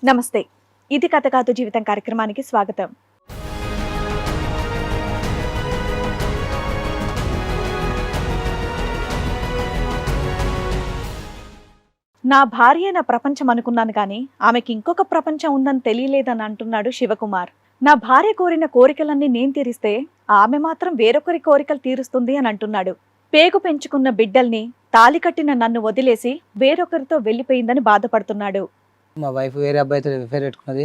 నమస్తే. ఇది కథ కాదు జీవితం కార్యక్రమానికి స్వాగతం. నా భార్య నా ప్రపంచం అనుకున్నాను కానీ ఆమెకి ఇంకొక ప్రపంచం ఉందని తెలియలేదని అంటున్నాడు శివకుమార్. నా భార్య కోరిన కోరికలన్నీ నేను తీరిస్తే ఆమె మాత్రం వేరొకరి కోరికలు తీరుస్తుంది అని అంటున్నాడు. పేగు పెంచుకున్న బిడ్డల్ని తాలి కట్టిన నన్ను వదిలేసి వేరొకరితో వెళ్లిపోయిందని బాధపడుతున్నాడు. మా వైఫ్ వేరే అబ్బాయితో ఎఫ్ఐఆర్ పెట్టుకున్నది.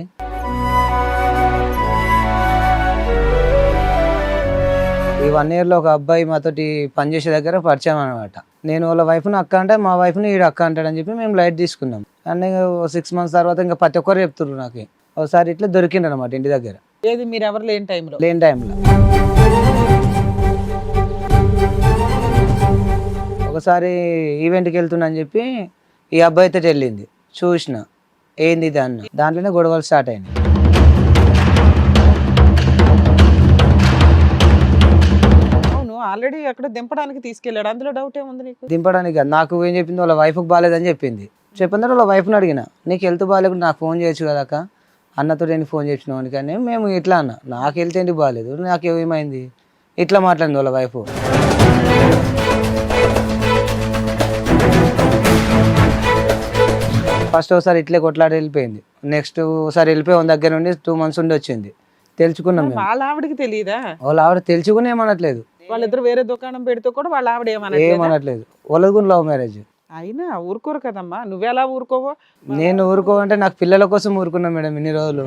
ఈ 1 yearలో ఒక అబ్బాయి మాతోటి పనిచేసే దగ్గర పరిచయం అనమాట. నేను వాళ్ళ వైఫ్ని అక్క అంటే మా వైఫ్ని ఈడు అక్క అంటాడని చెప్పి మేము లైట్ తీసుకున్నాం. అండ్ 6 months తర్వాత ఇంకా ప్రతి ఒక్కరు చెప్తున్నారు నాకు. ఒకసారి ఇట్లా దొరికిండు అనమాట ఇంటి దగ్గర. ఏది మీరు ఎవరు లేని టైంలో? లేని టైంలో ఒకసారి ఈవెంట్కి వెళ్తున్నా అని చెప్పి ఈ అబ్బాయితో వెళ్ళింది. చూసిన ఏంది ఇది అన్న, దాంట్లోనే గొడవలు స్టార్ట్ అయినాయి. అవును, ఆల్రెడీ అక్కడ దింపడానికి తీసుకెళ్ళాడు, అందులో డౌట్ ఏముంది నీకు? దింపడానికి కాదు, నాకు ఏం చెప్పింది వాళ్ళ వైఫ్కి బాగాలేదని చెప్పింది. చెప్పిన వాళ్ళ వైఫ్ని అడిగిన, నీకు హెల్త్ బాగాలేకుండా నాకు ఫోన్ చేయొచ్చు కదాక, అన్నతో నేను ఫోన్ చేసినావు కానీ మేము ఇట్లా అన్న, నాకు హెల్త్ ఏంటి బాగాలేదు, నాకు ఏమైంది ఇట్లా మాట్లాడింది వాళ్ళ వైఫ్. ఫస్ట్ ఒకసారి ఇట్లే కొట్లాడి వెళ్ళిపోయింది. నెక్స్ట్ ఒకసారి వెళ్ళిపోయి వాళ్ళ దగ్గర నుండి 2 months ఉండి వచ్చింది. తెలుసుకున్నాం మేము. వాళ్ళ ఆవిడకి తెలియదా? వాళ్ళ ఆవిడ తెలుసుకుని ఏమనట్లేదు. వాళ్ళిద్దరు వేరే దుకాణం పెడితే కూడా వాళ్ళ ఆవిడ ఏమనట్లేదు. వాళ్ళది కూడా లవ్ మ్యారేజ్. అయినా ఊరుకోరు కదమ్మా, నువ్వెలా ఊరుకోవో? నేను ఊరుకోవంటే నాకు పిల్లల కోసం ఊరుకున్నా మేడం ఇన్ని రోజులు.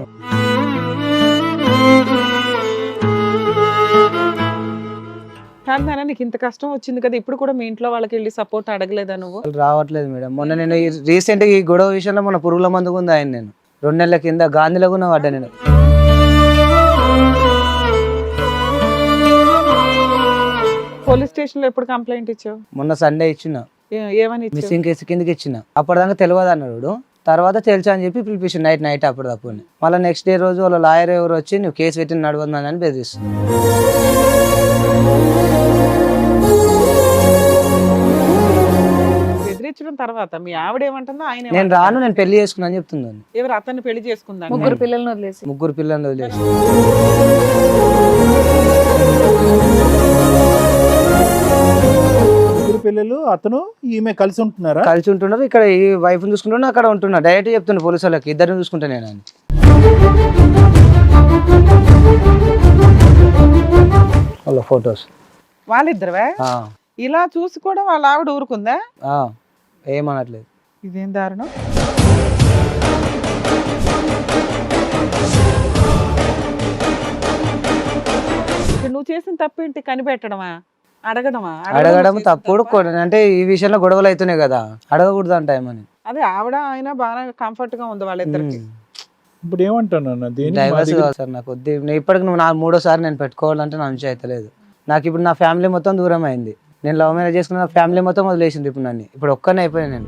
కాదు, నీకు ఇంత కష్టం వచ్చింది కదా, ఇప్పుడు కూడా మీ ఇంట్లో వాళ్ళకి వెళ్ళి సపోర్ట్ అడగలేదా నువ్వు? రావట్లేదు మేడం. మొన్న నేను రీసెంట్ గా ఈ గొడవ విషయంలో మొన్న పురుగుల మందు ఉంది ఆయన, నేను 2 నెలల కింద గాంధీలో కూడా పడ్డా. నేను పోలీస్ స్టేషన్ లో ఎప్పుడు కంప్లైంట్ ఇచ్చావు? మొన్న సండే ఇచ్చిన. ఏమని ఇచ్చావు? మిస్సింగ్ కేసు కిందకి ఇచ్చిన. అప్పటిదాకా తెలియదు అన్నాడు. తర్వాత తెలుసా అని చెప్పి పిలిపించి నైట్ అప్పటిదప్పుడు. మళ్ళీ నెక్స్ట్ డే రోజు వాళ్ళ లాయర్ ఎవరు వచ్చి నువ్వు కేసు పెట్టి నడవద్దని అని బెదిరిస్తుంది. బెదిరించడం తర్వాత మీ ఆవిడ ఏమంటుందో ఆయన నేను రాను, నేను పెళ్లి చేసుకున్నా అని చెప్తున్నాను. ఎవరు అతన్ని పెళ్లి చేసుకుందా? 3 పిల్లలను వదిలేసి 3 పిల్లలు వదిలేసి. పిల్లలు అతను ఈమె కలిసి ఉంటున్నారా? కలిసి ఉంటున్నారు. ఇక్కడ ఈ వైఫ్ చూసుకుంటున్నా, అక్కడ ఉంటున్నా. డైరెక్ట్ చెప్తున్నా పోలీసు వాళ్ళకి, ఇద్దరిని చూసుకుంటా నేను అని. వాళ్ళ ఫొటోస్ వాళ్ళిద్దరువే ఇలా చూసి కూడా వాళ్ళ ఆవిడ ఊరుకుందా? ఏమనట్లేదు. ఇదేం దారుణం. నువ్వు చేసిన తప్పేంటి? కనిపెట్టడమా? అడగడం తప్పుడు. అంటే ఈ విషయంలో గొడవలు అవుతున్నాయి కదా, అడగకూడదు అంట ఏమని. అదే ఆవిడ ఆయన బాగా కంఫర్ట్ గా ఉంది వాళ్ళిద్దరికి. ఇప్పుడు ఏమంటాను డైవర్స్ కావాలి సార్ నాకు. ఇప్పటికి నువ్వు 3వ నేను పెట్టుకోవాలంటే నా నుంచి అవుతలేదు. నాకు ఇప్పుడు నా ఫ్యామిలీ మొత్తం దూరం అయింది. నేను లవ్ మ్యారేజ్ చేసుకున్న నా ఫ్యామిలీ మొత్తం వదిలేసింది ఇప్పుడు నన్ను. ఇప్పుడు ఒక్కనే అయిపోయాను నేను.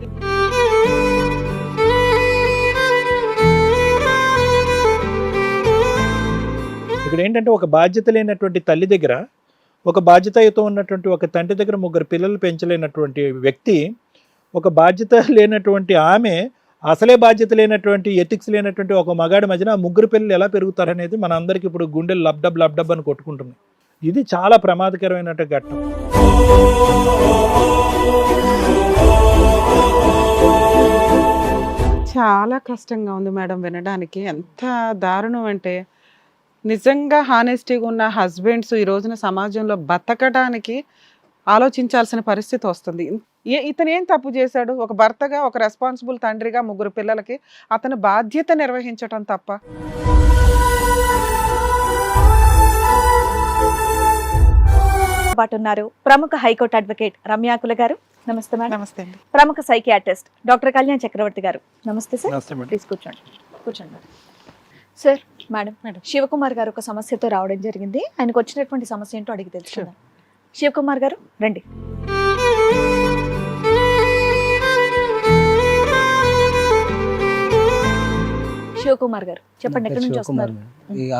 ఇక్కడ ఏంటంటే ఒక బాధ్యత లేనటువంటి తల్లి దగ్గర, ఒక బాధ్యతతో ఉన్నటువంటి ఒక తండ్రి దగ్గర 3 పిల్లలు పెంచలేనటువంటి వ్యక్తి, ఒక బాధ్యత లేనటువంటి ఆమె, అసలే బాధ్యత లేనటువంటి ఎథిక్స్ లేనటువంటి ఒక మగాడి మధ్యన 3 పిల్లలు ఎలా పెరుగుతారనేది మన అందరికి ఇప్పుడు గుండెలు లబ్డబ్ అని కొట్టుకుంటుంది. ఇది చాలా ప్రమాదకరమైన ఘట్టం. చాలా కష్టంగా ఉంది మేడం వినడానికి. ఎంత దారుణం అంటే, నిజంగా హానెస్టీగా ఉన్న హస్బెండ్స్ ఈ రోజున సమాజంలో బతకడానికి ఆలోచించాల్సిన పరిస్థితి వస్తుంది. ఇతను ఏం తప్పు చేశాడు? ఒక భర్తగా, ఒక రెస్పాన్సిబుల్ తండ్రిగా 3 పిల్లలకి అతను బాధ్యత నిర్వహించటం తప్ప. పాటున్నారు ప్రముఖ హైకోర్టు అడ్వకేట్ రమ్యాకుల గారు. నమస్తే మేడం. నమస్తే అండి. ప్రముఖ సైకియాట్రిస్ట్ డాక్టర్ కళ్యాణ్ చక్రవర్తి గారు. నమస్తే సార్. ప్లీజ్ కూర్చోండి. సార్, మేడం శివకుమార్ గారు ఒక సమస్యతో రావడం జరిగింది. ఆయనకు వచ్చినటువంటి సమస్య ఏంటో అడిగి తెలుసుకుందాం. శివకుమార్ గారు రండి. శివకుమార్ గారు చెప్పండి, ఎక్కడి నుంచి వస్తున్నారు?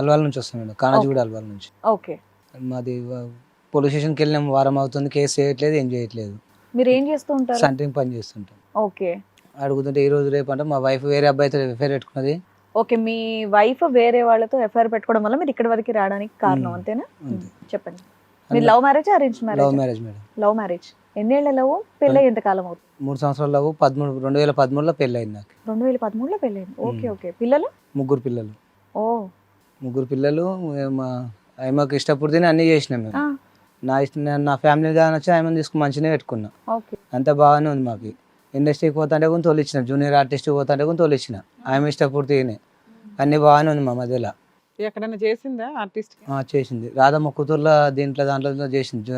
అల్వాల్ నుంచి వస్తున్నాను, కానాజీగూడ అల్వాల్ నుంచి. ఓకే. మాది పోలీస్ స్టేషన్కి వెళ్ళినాం, వారం అవుతుంది, కేసు చేయట్లేదు, ఏం చేయట్లేదు. మీరు ఏం చేస్తూ ఉంటారు? సెంటరింగ్ పని చేస్తుంటాం. ఓకే. అడుగుతుంటే ఈ రోజు రేపు అంటే మా వైఫ్ వేరే అబ్బాయితో ఎఫ్ఐఆర్ పెట్టుకున్నది, ఓకే, మీ వైఫ్ వేరే వాళ్ళతో ఎఫ్ఐఆర్ పెట్టుకోవడం వల్ల మీరు ఇక్కడి వరకు రావడానికి కారణం, అంతేనా? అంతే. చెప్పండి. మీరు love marriage, arrange love marriage? Marriage madam. Love marriage. ఎన్నేళ్ల లవ్? పెళ్ళి ఎంత కాలం అవుతుంది? 3 సంవత్సరాల లవ్. 2013లో పెళ్ళి అయింది నాకు. 2013లో పెళ్ళైంది. Okay okay. పిల్లలు? 3 పిల్లలు. ఓ 3 పిల్లలు. ఆమెకు ఇష్టపడితేనే అన్నీ చేసినాం మేము. నా ఇష్టం, నా ఫ్యామిలీ కానీ వచ్చి ఆమెను తీసుకుని మంచిగానే పెట్టుకున్నా. ఓకే. అంత బాగానే ఉంది మాకు. ఇండస్ట్రీకి పోతుంటే కూడా తోలిచ్చిన, జూనియర్ ఆర్టిస్ట్ పోతుంటే కూడా తోలిచ్చిన. ఆమె ఇష్టపడితేనే అన్నీ బాగానే ఉంది మా మధ్యలో. ఎక్కడైనా చేసిందా ఆర్టిస్ట్? చేసింది రాధమ్మ కూతుర్లో దాంట్లో చేసింది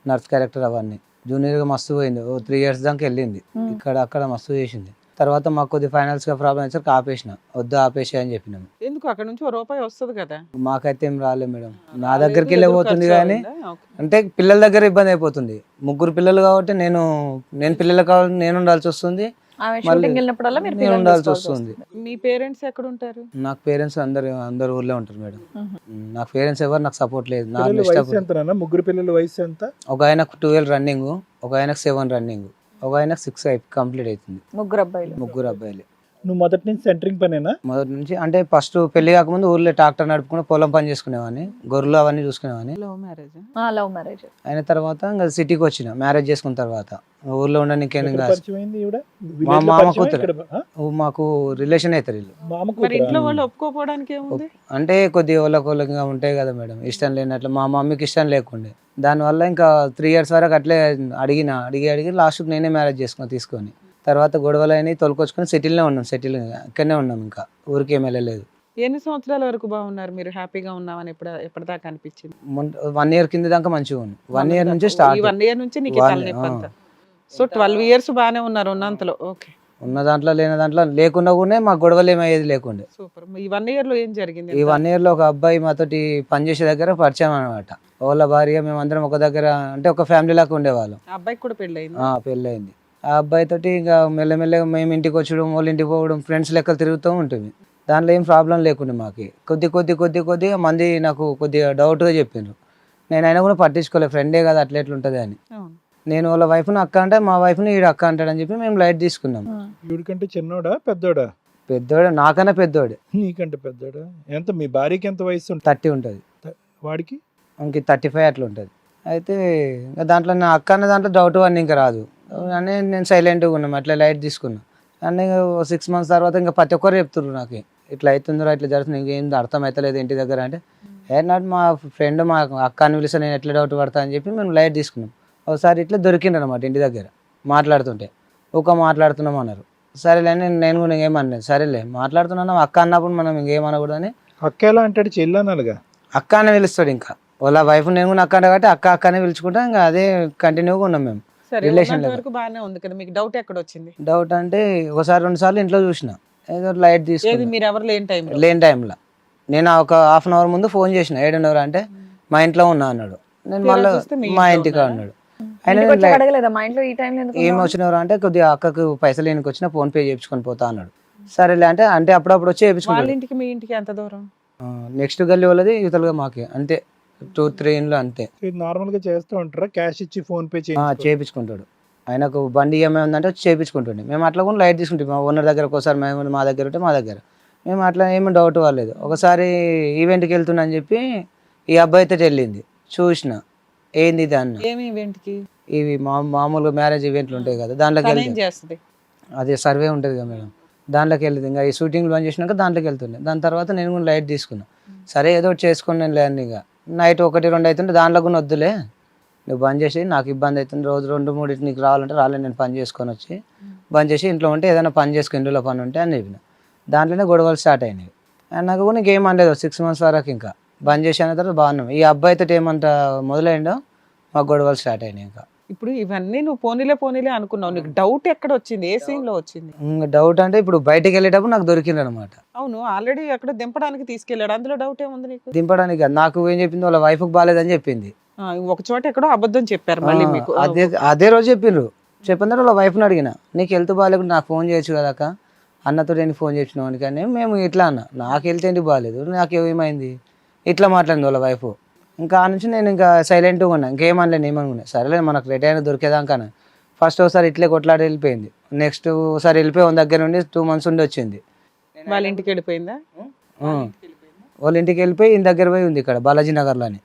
నర్స్ క్యారెక్టర్. అవన్నీ జూనియర్గా మస్తు పోయింది. 3 years దాకా వెళ్ళింది. అక్కడ మస్తు చేసింది. తర్వాత మాకు కొద్ది ఫైనాన్స్గా ప్రాబ్లం వచ్చాక ఆపేసిన. వద్దు ఆపేసి అని చెప్పినాము. ఎందుకు? అక్కడ నుంచి రూపాయి వస్తుంది కదా. మాకైతే ఏం రాలేదు మేడం. నా దగ్గరికి వెళ్ళిపోతుంది కానీ అంటే పిల్లల దగ్గర ఇబ్బంది అయిపోతుంది. 3 పిల్లలు కాబట్టి నేను పిల్లలు కావాలి, నేను ఉండాల్సి వస్తుంది. ఆమె షూటింగ్ వెళ్ళినప్పుడల్లా మీరు నేను పిల్లల్ని ఉండాల్సి చూసుకోవాల్సి వస్తుంది. మీ పేరెంట్స్ ఎక్కడ ఉంటారు? నాకు పేరెంట్స్ అందరు ఊర్లో ఉంటారు మేడం. నాకు పేరెంట్స్ ఎవరు నాకు సపోర్ట్ లేదు. పిల్లల వయసు ఎంత నాన్న? 3 పిల్లల వయసు ఎంత? ఒక ఆయనకు 12 రన్నింగ్, ఒక ఆయనకు 7 రన్నింగ్, ఒక ఆయనకు 6 కంప్లీట్ అవుతుంది. 3 అబ్బాయిలు. 3 అబ్బాయిలు. నువ్వు మొదటి నుంచి సెంటరింగ్ పనేనా? మొదటి నుంచి అంటే ఫస్ట్ పెళ్లి కాకముందు ఊర్లో ట్రాక్టర్ నడుపుకుని పొలం పని చేసుకునేవాడిని, గొర్రెలు అవన్నీ చూసుకునేవాడిని. Love marriage? లవ్ మ్యారేజ్ అయిన తర్వాత ఇంకా సిటీకి వచ్చిన మ్యారేజ్ చేసుకున్న తర్వాత. ఊర్లో ఉండడానికి ఎక్కడ పరిచయం అయింది ఈవిడ? మా Village లో మామ పరిచయం? కూతురు. ఇక్కడ, మాకు రిలేషన్ అవుతారు వీళ్ళు. మామ మరి ఇంట్లో కూతురా? వాళ్ళు ఒప్పుకోపోవడానికి ఏముంది? అంటే కొద్దిగా వాళ్ళకొల్లగా ఉంటాయి కదా మేడం, ఇష్టం లేనట్లు. మా మమ్మీకి ఇష్టం లేకుండే. దానివల్ల ఇంకా 3 years వరకు అట్లే అడిగి లాస్ట్కి నేనే మ్యారేజ్ తీసుకొని తర్వాత గొడవలు అయినాయి, తొలకొచ్చుకొని సెటిల్నే ఉన్నాం. ఇక్కడనే ఉన్నాం, ఇంకా ఊరికి ఏం వెళ్ళలేదు. ఎన్ని సంవత్సరాల వరకు బాగున్నారు మీరు? హ్యాపీగా ఉన్నామని ఎప్పటిదాకా అనిపించింది? 1 year కింద దాకా మంచిగా ఉంది. 1 year నుంచి స్టార్ట్. ఈ 1 year నుంచి నీకు తలనొప్పి అంతా. సో 12 years బాగానే ఉన్నారు ఉన్నంతలో. ఓకే. ఉన్న దాంట్లో లేని దాంట్లో లేకుండా కూడా మాకు గొడవలు ఏమయ్యేది లేకుండే. సూపర్. ఈ 1 year లో ఏం జరిగింది? ఈ 1 year లో ఒక అబ్బాయి మాతోటి పనిచేసే దగ్గర పరిచయం అనమాట. వాళ్ళ భార్య, మేమందరం ఒక దగ్గర అంటే ఒక ఫ్యామిలీ లాగా ఉండేవాళ్ళం. ఆ అబ్బాయికి కూడా పెళ్ళయింది? పెళ్ళయింది. ఆ అబ్బాయి తోటి ఇంకా మెల్లమెల్లగా మేము ఇంటికి వచ్చడం, వాళ్ళ ఇంటికి పోవడం, ఫ్రెండ్స్ లెక్కలు తిరుగుతూ ఉంటుంది. దాంట్లో ఏం ప్రాబ్లం లేకుండా మాకు కొద్దిగా మంది నాకు కొద్దిగా డౌట్గా చెప్పిండ్రు. నేను అయినా కూడా పట్టించుకోలేదు, ఫ్రెండే కదా అట్లా ఎట్లుంటుంది అని. నేను వాళ్ళ వైఫ్ని అక్క అంటే మా వైఫ్ని ఈడు అక్క అంటాడని చెప్పి మేము లైట్ తీసుకున్నాం. ఈవిడికంటే చిన్నోడా పెద్దోడా? పెద్దోడు, నాకన్నా పెద్దోడు. నీకంటే పెద్దోడా? ఎంత? మీ భార్యకి ఎంత వయసు ఉంటుంది? 30 ఉంటుంది. వాడికి ఇంక 35 అట్లా ఉంటుంది. అయితే ఇంకా దాంట్లో నా అక్క అన్న దాంట్లో డౌట్ అన్నీ ఇంకా రాదు అని నేను సైలెంట్గా ఉన్నాం, అట్లా లైట్ తీసుకున్నాం. అన్నీ 6 months తర్వాత ఇంకా ప్రతి ఒక్కరు చెప్తున్నారు నాకు, ఇట్లా అవుతుందిరా, ఇట్లా జరుగుతుంది, ఇంకేం అర్థం అవుతలేదు ఇంటి దగ్గర. అంటే నాట్ మా ఫ్రెండ్ మా అక్క అని పిలిస్తే నేను ఎట్లా డౌట్ పడతా అని చెప్పి మేము లైట్ తీసుకున్నాం. ఒకసారి ఇట్లా దొరికిండ్రు అనమాట ఇంటి దగ్గర మాట్లాడుతుంటే. మాట్లాడుతున్నాం అన్నారు. సరేలే నేను కూడా ఇంకేమనలేదు. సరేలే మాట్లాడుతున్నాను, అక్క అన్నప్పుడు మనం ఇంకేమనకూడదని. అక్క ఎలా అంటాడు? చెల్లనలుగా అక్క అని పిలుస్తాడు. ఇంకా వాళ్ళ వైఫ్ నేను కూడా అక్క అంటే కాబట్టి అక్క అనే పిలుచుకుంటా. ఇంకా అదే కంటిన్యూగా ఉన్నాం మేము రిలేషన్. బాగానే ఉంది కదా. మీకు డౌట్ ఎక్కడ వచ్చింది? డౌట్ అంటే ఒకసారి 2 సార్లు ఇంట్లో చూసిన, ఏదో లైట్ తీసుకుని మీరు ఎవరు లేని టైంలో నేను ఒక 1/2 hour ముందు ఫోన్ చేసిన. 7:30 అంటే మా ఇంట్లో ఉన్నా అన్నాడు. నేను మళ్ళీ మా ఇంటికి అన్నాడు. అడగలేదా మా ఇంట్లో ఈ టైంలో ఎందుకు ఏం వచ్చినవారు అంటే కొద్దిగా అక్కకు పైసలు లేనికి వచ్చిన ఫోన్ పే చేయించుకొని పోతా అన్నాడు. సరేలే అంటే అప్పుడప్పుడు వచ్చి చేయించుకుంటాడు. ఇంటికి మీ ఇంటికి ఎంత దూరం? నెక్స్ట్ గల్లీ వాళ్ళది యువతలుగా మాకే, అంతే 2-3 ఇండ్లు అంతే. నార్మల్ గా చేస్తూ ఉంటారా? క్యాష్ ఇచ్చి ఫోన్ పే చేయించుకుంటాడు. ఆయనకు బండి ఏమైనా ఉందంటే వచ్చి చేయించుకుంటుండే. మేము అట్లా కూడా లైట్ తీసుకుంటాం. మా ఓనర్ దగ్గర ఒకసారి మేము మా దగ్గర ఉంటే మా దగ్గర మేము అట్లా ఏమి డౌట్ వాళ్ళలేదు. ఒకసారి ఈవెంట్కి వెళ్తున్నా అని చెప్పి ఈ అబ్బాయి అయితే వెళ్ళింది. చూసిన ఏంది ఇది అన్న. ఇవి మామూలుగా మ్యారేజ్ ఈవెంట్లు ఉంటాయి కదా, దాంట్లోకి వెళ్తుంది. అదే సర్వే ఉంటుంది కదా మేడం, దాంట్లోకి వెళ్ళింది. ఇంకా ఈ షూటింగ్లు బంద్ చేసినాక దాంట్లోకి వెళ్తుండే. దాని తర్వాత నేను కూడా లైట్ తీసుకున్నా. సరే ఏదో ఒకటి చేసుకుని నేను లేని. ఇక నైట్ 1-2 అవుతుంటే దాంట్లో కూడా వద్దులే, నువ్వు బంద్ చేసి, నాకు ఇబ్బంది అవుతుంది, రోజు 2-3 నీకు రావాలంటే రాలేదు, నేను పని చేసుకొని వచ్చి బంద్ చేసి ఇంట్లో ఉంటే ఏదైనా పని చేసుకుని ఇంట్లో పని ఉంటే అని చెప్పిన. దాంట్లోనే గొడవలు స్టార్ట్ అయినాయి. నాకు కూడా ఇంకేం అనలేదు 6 months వరకు. ఇంకా బంద్ చేసి అన్న తర్వాత బాగున్నాం. ఈ అబ్బాయితో ఏమంట మొదలైందో మాకు గొడవలు స్టార్ట్ అయినాయి. ఇంకా ఇప్పుడు ఇవన్నీ నువ్వు పోనీలే అనుకున్నావు, నీకు డౌట్ ఎక్కడ వచ్చింది? ఏ సీన్ లో వచ్చింది డౌట్? అంటే ఇప్పుడు బయటకు వెళ్ళేటప్పుడు నాకు దొరికింది అనమాట. అవును, ఆల్రెడీ అక్కడ దింపడానికి తీసుకెళ్ళాడు, అందులో డౌట్ ఏముంది నీకు? దింపడానికి నాకు ఏం చెప్పింది, వాళ్ళ వైఫ్కి బాగాలేదని చెప్పింది. ఒక చోట ఎక్కడో అబద్ధం చెప్పారు మళ్ళీ మీకు. అదే రోజు చెప్పిండ్రు. చెప్పిన తర్వాత వాళ్ళ వైఫ్ని అడిగిన, నీకు హెల్త్ బాగాలేకుండా నాకు ఫోన్ చేయొచ్చు కదా అక్క, అన్నతో నేను ఫోన్ చేసినావు కానీ మేము ఇట్లా అన్న, నాకు హెల్త్ ఏంటి బాగాలేదు, నాకు ఏమైంది ఇట్లా మాట్లాడింది వాళ్ళ వైఫ్. ఇంకా ఆ నుంచి నేను ఇంకా సైలెంట్గా ఉన్నా, ఇంకేమనలేను, ఏమనుకున్నా. సరేలే మనకు రేట్ అయినా దొరికేదాకా. ఫస్ట్ ఒకసారి ఇట్లే కొట్లాడి వెళ్ళిపోయింది. నెక్స్ట్ ఒకసారి వెళ్ళిపోయి దగ్గర నుండి 2 months ఉండి వచ్చింది. వాళ్ళ ఇంటికి వెళ్ళిపోయిందా? వాళ్ళ ఇంటికి వెళ్ళిపోయి ఈయన దగ్గర పోయి ఉంది ఇక్కడ బాలాజీ నగర్లోని.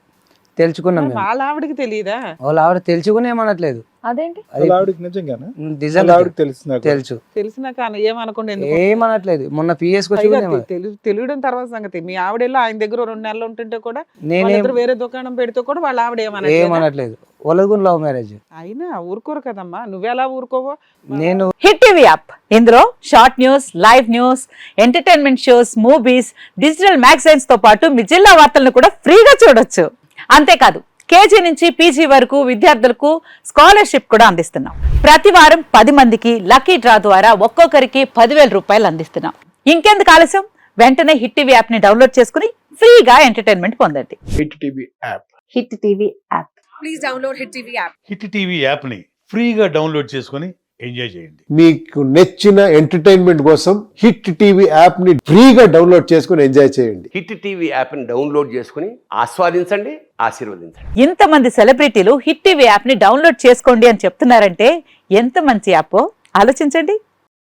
తెలుసుకున్నాం మేము. వాళ్ళ ఆవిడకి తెలియదా? వాళ్ళ ఆవిడ తెలుసుకుని ఏమనట్లేదు. అదేంటి? అది ఆవిడకి నిజంగానా? నిజంగా ఆవిడకి తెలుసు నాకు. తెలుసు. తెలిసినా కానీ ఏమనుకోండి, ఎందుకు ఏమనట్లేదు. మొన్న పిఎస్ వచ్చి కూడా ఏమనలేదు. తెలియడం తర్వాత సంగతి. మీ ఆవిడలో ఆయన దగ్గర 2 నెలలు ఉంటుంటే కూడా, నేనే వాళ్ళిద్దరు వేరే దుకాణం పెడితే కూడా వాళ్ళ ఆవిడ ఏమనట్లేదు. వాళ్ళది కూడా లవ్ మ్యారేజ్. అయినా ఊరుకోరు కదమ్మా, నువ్వెలా ఊరుకోవో? నేను హిట్ టీవీ యాప్, ఇందులో short news, live news, entertainment shows, movies, digital magazines తో పాటు మీ జిల్లా వార్తలను కూడా ఫ్రీగా చూడొచ్చు. అంతేకాదు కేజీ నుంచి పీజీ వరకు విద్యార్థులకు స్కాలర్షిప్ కూడా అందిస్తున్నాం. ప్రతి వారం 10 మందికి లక్కీ డ్రా ద్వారా ఒక్కొక్కరికి 10,000 రూపాయలు అందిస్తున్నాం. ఇంకెందుకు ఆలస్యం, వెంటనే హిట్ టీవీ యాప్ ని డౌన్లోడ్ చేసుకుని ఫ్రీగా ఎంటర్టైన్మెంట్ పొందండి. Hit TV app. Hit TV app. Hit TV యాప్ని ఫ్రీగా డౌన్లోడ్ చేసుకొని ఎంజాయ్ చేయండి. మీకు నచ్చిన ఎంటర్టైన్మెంట్ కోసం హిట్ టీవీ యాప్ ని ఫ్రీగా డౌన్లోడ్ చేసుకుని ఎంజాయ్ చేయండి. హిట్ టీవీ యాప్ని డౌన్లోడ్ చేసుకుని ఆస్వాదించండి, ఆశీర్వదించండి. ఇంతమంది సెలబ్రిటీలు హిట్ టీవీ యాప్ ని డౌన్లోడ్ చేసుకోండి అని చెప్తున్నారంటే ఎంత మంచి యాప్ ఆలోచించండి.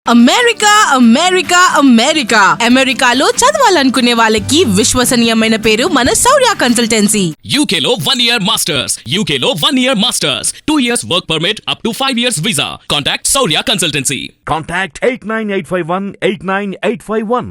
అమెరికా అమెరికా అమెరికా అమెరికాలో చదవాలనుకునే వాళ్ళకి విశ్వసనీయమైన పేరు మన శౌర్య కన్సల్టెన్సీ. UK లో 1 year masters. UK లో 1 year masters. 2 years work permit up to 5 years visa. Contact Saurya Consultancy. Contact 89851 89851.